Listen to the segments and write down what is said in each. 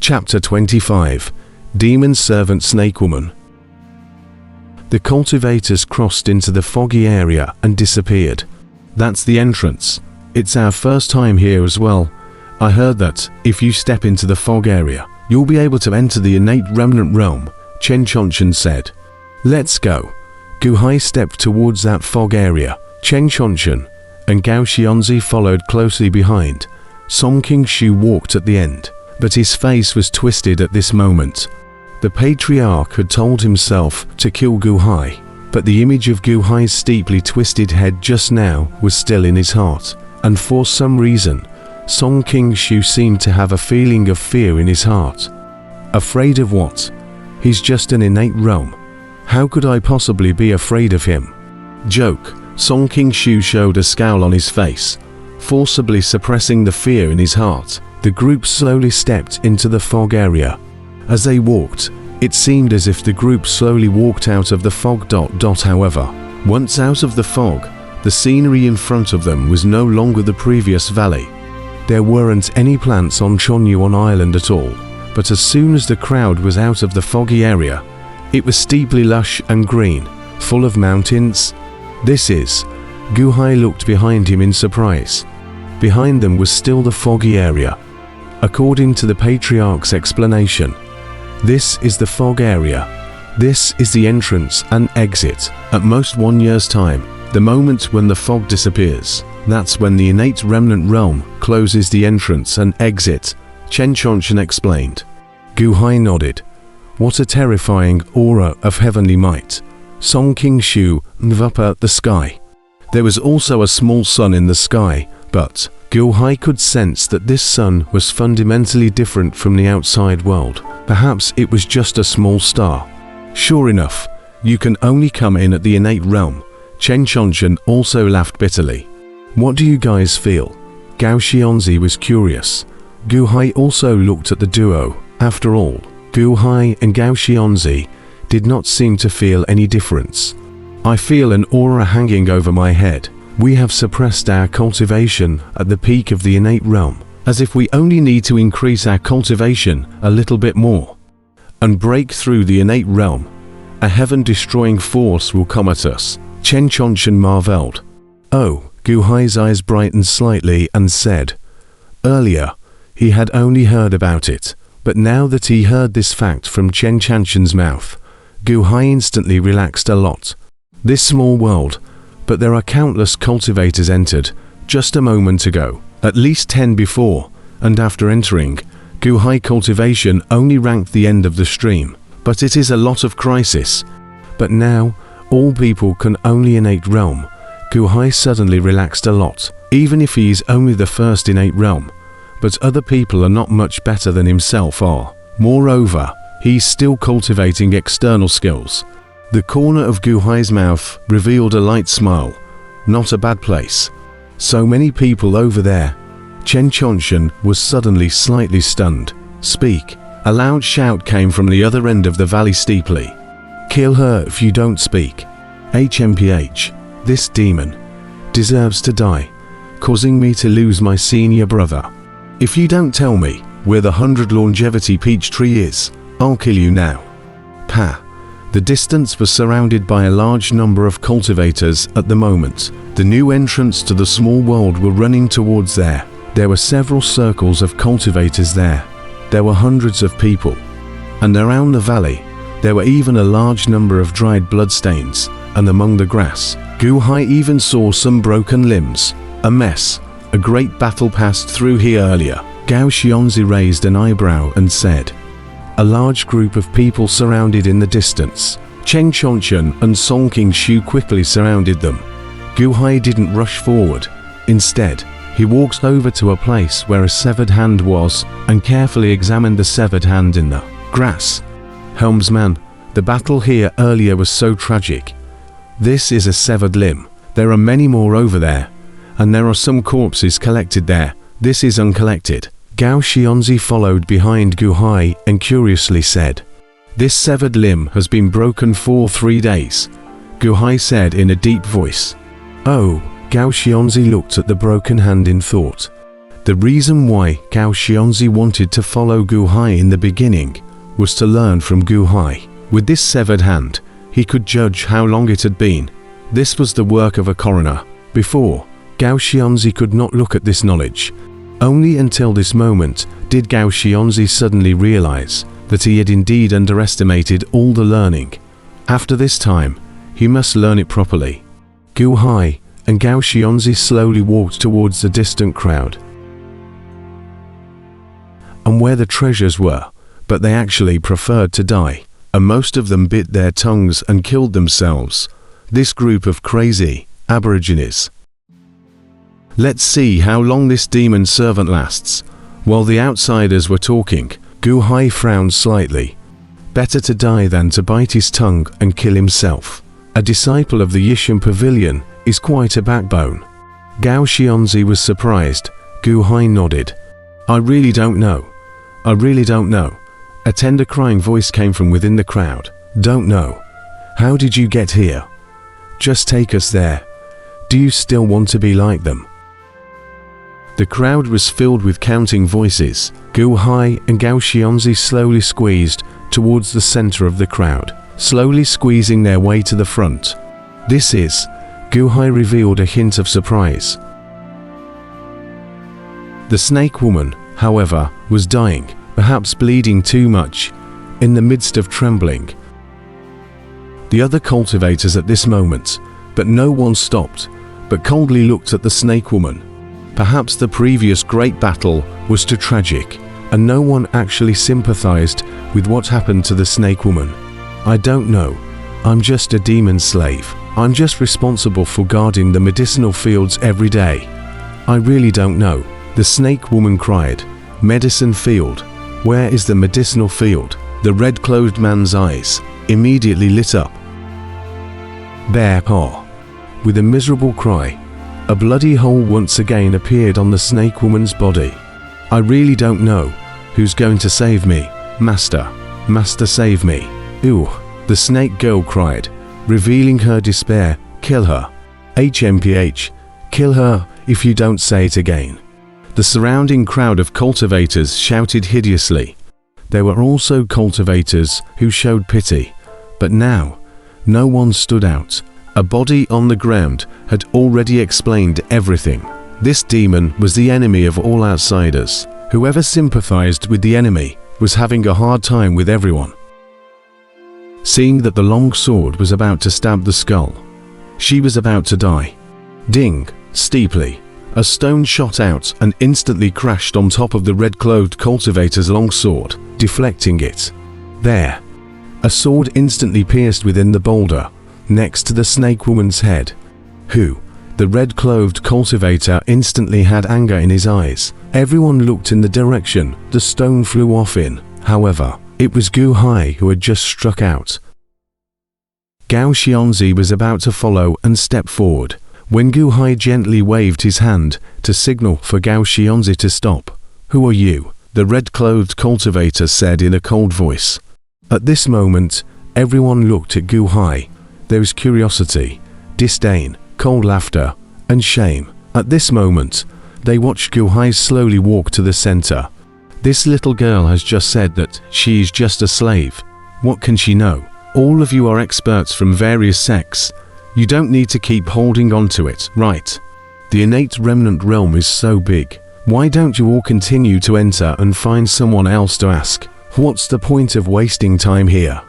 Chapter 25. Demon Servant Snake Woman. The cultivators crossed into the foggy area and disappeared. That's the entrance. It's our first time here as well. I heard that, if you step into the fog area, you'll be able to enter the innate remnant realm, Chen Chonchen said. Let's go. Gu Hai stepped towards that fog area. Chen Chonchen and Gao Xianzi followed closely behind. Song Qingshu walked at the end, but his face was twisted at this moment. The patriarch had told himself to kill Gu Hai, but the image of Gu Hai's steeply twisted head just now was still in his heart, and for some reason, Song Qingshu seemed to have a feeling of fear in his heart. Afraid of what? He's just an innate realm. How could I possibly be afraid of him? Joke. Song Qingshu showed a scowl on his face, forcibly suppressing the fear in his heart. The group slowly stepped into the fog area. As they walked, it seemed as if the group slowly walked out of the fog. However, once out of the fog, the scenery in front of them was no longer the previous valley. There weren't any plants on Chonyuan Island at all, but as soon as the crowd was out of the foggy area, it was steeply lush and green, full of mountains. This is. Gu Hai looked behind him in surprise. Behind them was still the foggy area. According to the patriarch's explanation, this is the fog area. This is the entrance and exit. At most 1 year's time, the moment when the fog disappears, that's when the innate remnant realm closes the entrance and exit, Chen Chonchen explained. Gu Hai nodded. What a terrifying aura of heavenly might. Song Qingshu moved up at the sky. There was also a small sun in the sky, but Gu Hai could sense that this sun was fundamentally different from the outside world. Perhaps it was just a small star. Sure enough, you can only come in at the innate realm. Chen Chonchen also laughed bitterly. What do you guys feel? Gao Xianzi was curious. Gu Hai also looked at the duo. After all, Gu Hai and Gao Xianzi did not seem to feel any difference. I feel an aura hanging over my head. We have suppressed our cultivation at the peak of the innate realm, as if we only need to increase our cultivation a little bit more and break through the innate realm. A heaven-destroying force will come at us. Chen Chonchen marveled. Oh, Gu Hai's eyes brightened slightly and said, earlier, he had only heard about it, but now that he heard this fact from Chen Chanchen's mouth, Gu Hai instantly relaxed a lot. This small world, but there are countless cultivators entered just a moment ago, at least 10 before, and after entering, Gu Hai cultivation only ranked the end of the stream, but it is a lot of crisis. But now, all people can only innate realm. Gu Hai suddenly relaxed a lot, even if he is only the first innate realm, but other people are not much better than himself are. Moreover, he's still cultivating external skills. The corner of Gu Hai's mouth revealed a light smile. Not a bad place. So many people over there. Chen Chonchen was suddenly slightly stunned. Speak. A loud shout came from the other end of the valley steeply. Kill her if you don't speak. HMPH. This demon deserves to die, causing me to lose my senior brother. If you don't tell me where the 100 longevity peach tree is, I'll kill you now. Pa. The distance was surrounded by a large number of cultivators at the moment. The new entrants to the small world were running towards there. There were several circles of cultivators there. There were hundreds of people. And around the valley, there were even a large number of dried bloodstains, and among the grass, Gu Hai even saw some broken limbs. A mess. A great battle passed through here earlier. Gao Xianzi raised an eyebrow and said. A large group of people surrounded in the distance. Chen Chonchen and Song Qingshu quickly surrounded them. Gu Hai didn't rush forward. Instead, he walked over to a place where a severed hand was and carefully examined the severed hand in the grass. Helmsman, the battle here earlier was so tragic. This is a severed limb. There are many more over there, and there are some corpses collected there. This is uncollected. Gao Xianzi followed behind Gu Hai and curiously said, This severed limb has been broken for 3 days, Gu Hai said in a deep voice. Oh, Gao Xianzi looked at the broken hand in thought. The reason why Gao Xianzi wanted to follow Gu Hai in the beginning was to learn from Gu Hai. With this severed hand, he could judge how long it had been. This was the work of a coroner. Before, Gao Xianzi could not look at this knowledge. Only until this moment did Gao Xianzi suddenly realize that he had indeed underestimated all the learning. After this time, he must learn it properly. Gu Hai and Gao Xianzi slowly walked towards the distant crowd and where the treasures were, but they actually preferred to die, and most of them bit their tongues and killed themselves. This group of crazy aborigines. Let's see how long this demon servant lasts. While the outsiders were talking, Gu Hai frowned slightly. Better to die than to bite his tongue and kill himself. A disciple of the Yishan Pavilion is quite a backbone. Gao Xianzi was surprised. Gu Hai nodded. I really don't know. I really don't know. A tender crying voice came from within the crowd. Don't know. How did you get here? Just take us there. Do you still want to be like them? The crowd was filled with counting voices. Gu Hai and Gao Xianzi slowly squeezed towards the center of the crowd, slowly squeezing their way to the front. This is, Gu Hai revealed a hint of surprise. The snake woman, however, was dying, perhaps bleeding too much, in the midst of trembling. The other cultivators at this moment, but no one stopped, but coldly looked at the snake woman. Perhaps the previous great battle was too tragic, and no one actually sympathized with what happened to the snake woman. I don't know. I'm just a demon slave. I'm just responsible for guarding the medicinal fields every day. I really don't know. The snake woman cried. Medicine field. Where is the medicinal field? The red-clothed man's eyes immediately lit up. There, with a miserable cry, a bloody hole once again appeared on the snake woman's body. I really don't know. Who's going to save me? Master. Master, save me. Ew. The snake girl cried, revealing her despair. Kill her. HMPH. Kill her if you don't say it again. The surrounding crowd of cultivators shouted hideously. There were also cultivators who showed pity, but now, no one stood out. A body on the ground had already explained everything. This demon was the enemy of all outsiders. Whoever sympathized with the enemy was having a hard time with everyone. Seeing that the long sword was about to stab the skull, she was about to die. Ding! Steeply, a stone shot out and instantly crashed on top of the red-clothed cultivator's long sword, deflecting it. There, a sword instantly pierced within the boulder, next to the snake woman's head. Who? The red-clothed cultivator instantly had anger in his eyes. Everyone looked in the direction the stone flew off in. However, it was Gu Hai who had just struck out. Gao Xianzi was about to follow and step forward, when Gu Hai gently waved his hand to signal for Gao Xianzi to stop. Who are you? The red-clothed cultivator said in a cold voice. At this moment, everyone looked at Gu Hai. There was curiosity, disdain, cold laughter, and shame. At this moment, they watched Gu Hai slowly walk to the center. This little girl has just said that she is just a slave. What can she know? All of you are experts from various sects. You don't need to keep holding on to it, right? The innate remnant realm is so big. Why don't you all continue to enter and find someone else to ask? What's the point of wasting time here?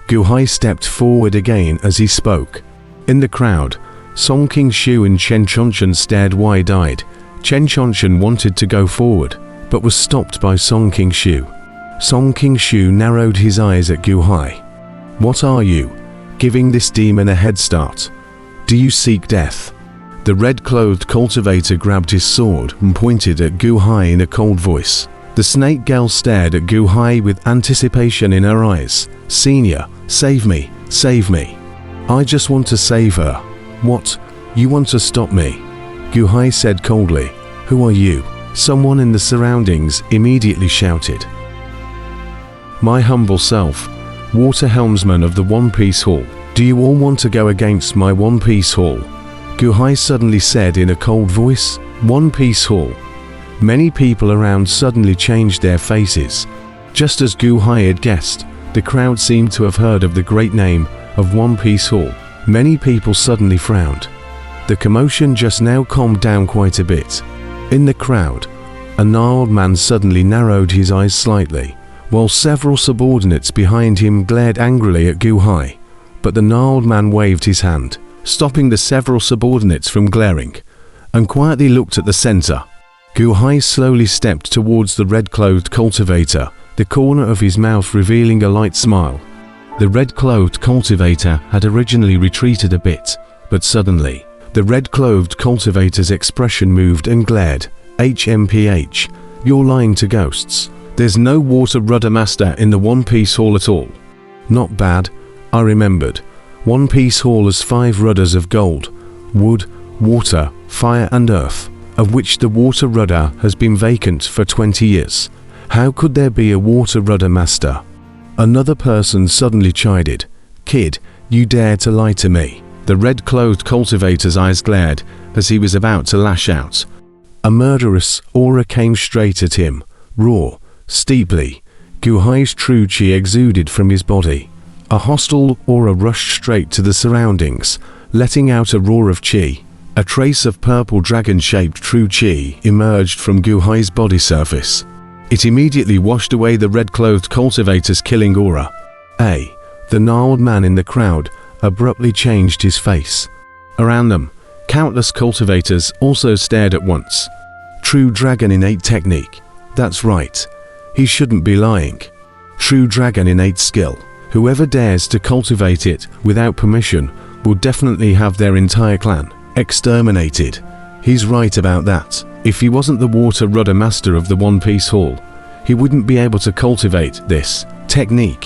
Gu Hai stepped forward again as he spoke. In the crowd, Song Qingshu and Chen Chonchen stared wide-eyed. Chen Chonchen wanted to go forward, but was stopped by Song Qingshu. Song Qingshu narrowed his eyes at Gu Hai. What are you? Giving this demon a head start? Do you seek death? The red-clothed cultivator grabbed his sword and pointed at Gu Hai in a cold voice. The snake girl stared at Gu Hai with anticipation in her eyes. Senior, save me, save me. I just want to save her. What? You want to stop me? Gu Hai said coldly. Who are you? Someone in the surroundings immediately shouted. My humble self, Water Helmsman of the One Piece Hall. Do you all want to go against my One Piece Hall? Gu Hai suddenly said in a cold voice. One Piece Hall. Many people around suddenly changed their faces. Just as Gu Hai had guessed, the crowd seemed to have heard of the great name of One Piece Hall. Many people suddenly frowned. The commotion just now calmed down quite a bit. In the crowd, a gnarled man suddenly narrowed his eyes slightly, while several subordinates behind him glared angrily at Gu Hai. But the gnarled man waved his hand, stopping the several subordinates from glaring, and quietly looked at the center. Gu Hai slowly stepped towards the red-clothed cultivator, the corner of his mouth revealing a light smile. The red-clothed cultivator had originally retreated a bit, but suddenly, the red-clothed cultivator's expression moved and glared. HMPH, you're lying to ghosts. There's no water rudder master in the One Piece Hall at all. Not bad, I remembered. One Piece Hall has 5 rudders of gold, wood, water, fire and earth, of which the water rudder has been vacant for 20 years. How could there be a water rudder master? Another person suddenly chided. Kid, you dare to lie to me. The red-clothed cultivator's eyes glared as he was about to lash out. A murderous aura came straight at him, raw, steeply. Gu Hai's true chi exuded from his body. A hostile aura rushed straight to the surroundings, letting out a roar of chi. A trace of purple dragon-shaped true chi emerged from Gu Hai's body surface. It immediately washed away the red-clothed cultivator's killing aura. The gnarled man in the crowd abruptly changed his face. Around them, countless cultivators also stared at once. True dragon innate technique. That's right. He shouldn't be lying. True dragon innate skill. Whoever dares to cultivate it without permission will definitely have their entire clan exterminated. He's right about that. If he wasn't the water rudder master of the One Piece Hall, he wouldn't be able to cultivate this technique.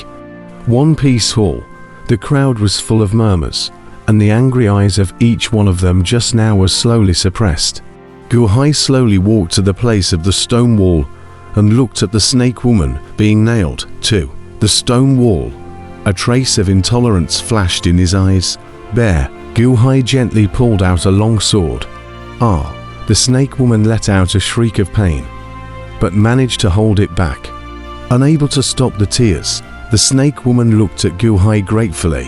One Piece Hall. The crowd was full of murmurs, and the angry eyes of each one of them just now were slowly suppressed. Gu Hai slowly walked to the place of the stone wall and looked at the snake woman being nailed to the stone wall. A trace of intolerance flashed in his eyes. Bear, Gu Hai gently pulled out a long sword. The snake woman let out a shriek of pain, but managed to hold it back. Unable to stop the tears, the snake woman looked at Gu Hai gratefully.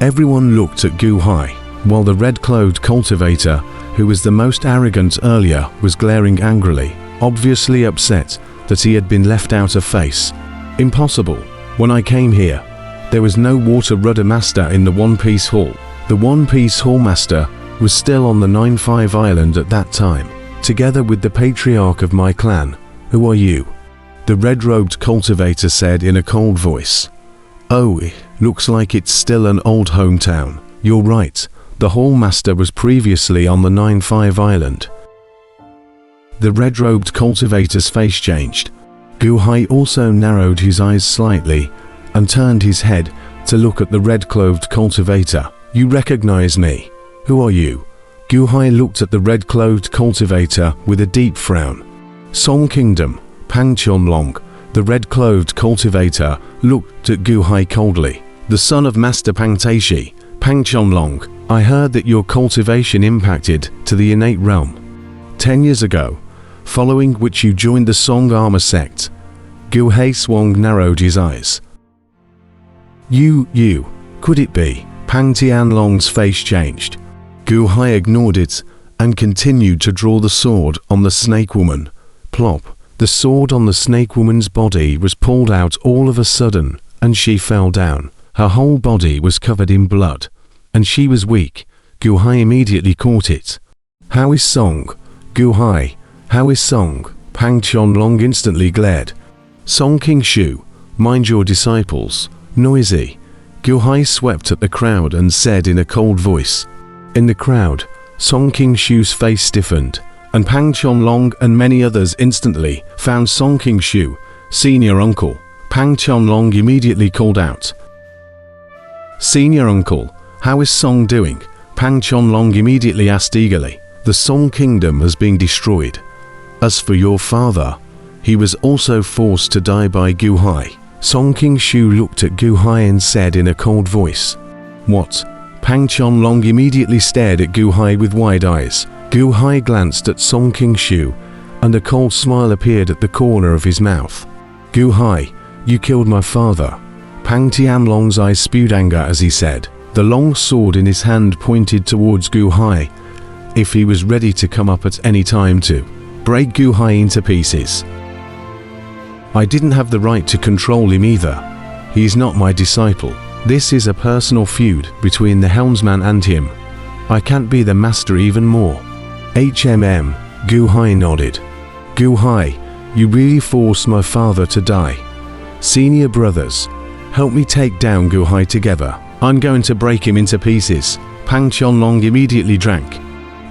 Everyone looked at Gu Hai, while the red-clothed cultivator, who was the most arrogant earlier, was glaring angrily, obviously upset that he had been left out of face. Impossible. When I came here, there was no water rudder master in the One Piece Hall. The One Piece Hall master was still on the 9-5 island at that time, together with the patriarch of my clan. Who are you? The red-robed cultivator said in a cold voice. Oh, it looks like it's still an old hometown. You're right, the Hall Master was previously on the 9-5 island. The red-robed cultivator's face changed. Gu Hai also narrowed his eyes slightly and turned his head to look at the red-clothed cultivator. You recognize me. Who are you? Gu Hai looked at the red-clothed cultivator with a deep frown. Song Kingdom, Pang Chonlong. The red-clothed cultivator looked at Gu Hai coldly. The son of Master Pang Taishi, Pang Chonlong. I heard that your cultivation impacted to the innate realm 10 years ago, following which you joined the Song Armor sect. Gu Hai Swong narrowed his eyes. You, could it be? Pang Tianlong's face changed. Gu Hai ignored it and continued to draw the sword on the snake woman. Plop. The sword on the snake woman's body was pulled out all of a sudden, and she fell down. Her whole body was covered in blood, and she was weak. Gu Hai immediately caught it. How is Song? Gu Hai, how is Song? Pang Chonlong instantly glared. Song King Shu, mind your disciples. Noisy. Gu Hai swept at the crowd and said in a cold voice. In the crowd, Song King Shu's face stiffened, and Pang Chonlong and many others instantly found Song King Shu, senior uncle. Pang Chonlong immediately called out. Senior uncle, how is Song doing? Pang Chonlong immediately asked eagerly. The Song Kingdom has been destroyed. As for your father, he was also forced to die by Gu Hai. Song King Shu looked at Gu Hai and said in a cold voice. What? Pang Chonlong immediately stared at Gu Hai with wide eyes. Gu Hai glanced at Song King Shu and a cold smile appeared at the corner of his mouth. "Gu Hai, you killed my father." Pang Tianlong's eyes spewed anger as he said. The long sword in his hand pointed towards Gu Hai, if he was ready to come up at any time to break Gu Hai into pieces. "I didn't have the right to control him either. He's not my disciple. This is a personal feud between the helmsman and him. I can't be the master even more." Gu Hai nodded. "Gu Hai, you really forced my father to die. Senior brothers, help me take down Gu Hai together. I'm going to break him into pieces." Pang Tianlong immediately drank.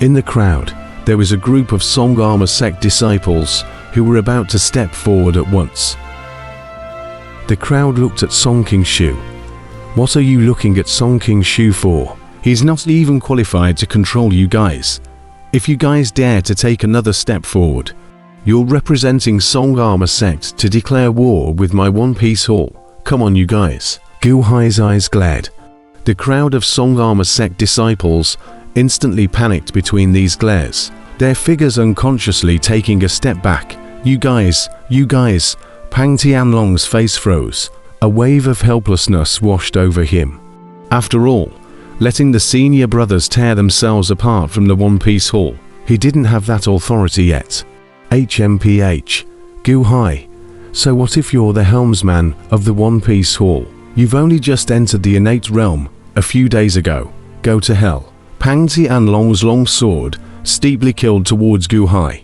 In the crowd, there was a group of Song Armor sect disciples who were about to step forward at once. The crowd looked at Song Qingshu. "What are you looking at Song Qingshu for? He's not even qualified to control you guys. If you guys dare to take another step forward, you're representing Song Armor sect to declare war with my One Piece Hall. Come on you guys." Gu Hai's eyes glared. The crowd of Song Armor sect disciples instantly panicked between these glares, their figures unconsciously taking a step back. You guys. Pang Tianlong's face froze. A wave of helplessness washed over him. After all, letting the senior brothers tear themselves apart from the One Piece Hall, he didn't have that authority yet. Gu Hai, so what if you're the helmsman of the One Piece Hall? You've only just entered the innate realm a few days ago. Go to hell. Pang Tianlong's long sword steeply killed towards Gu Hai.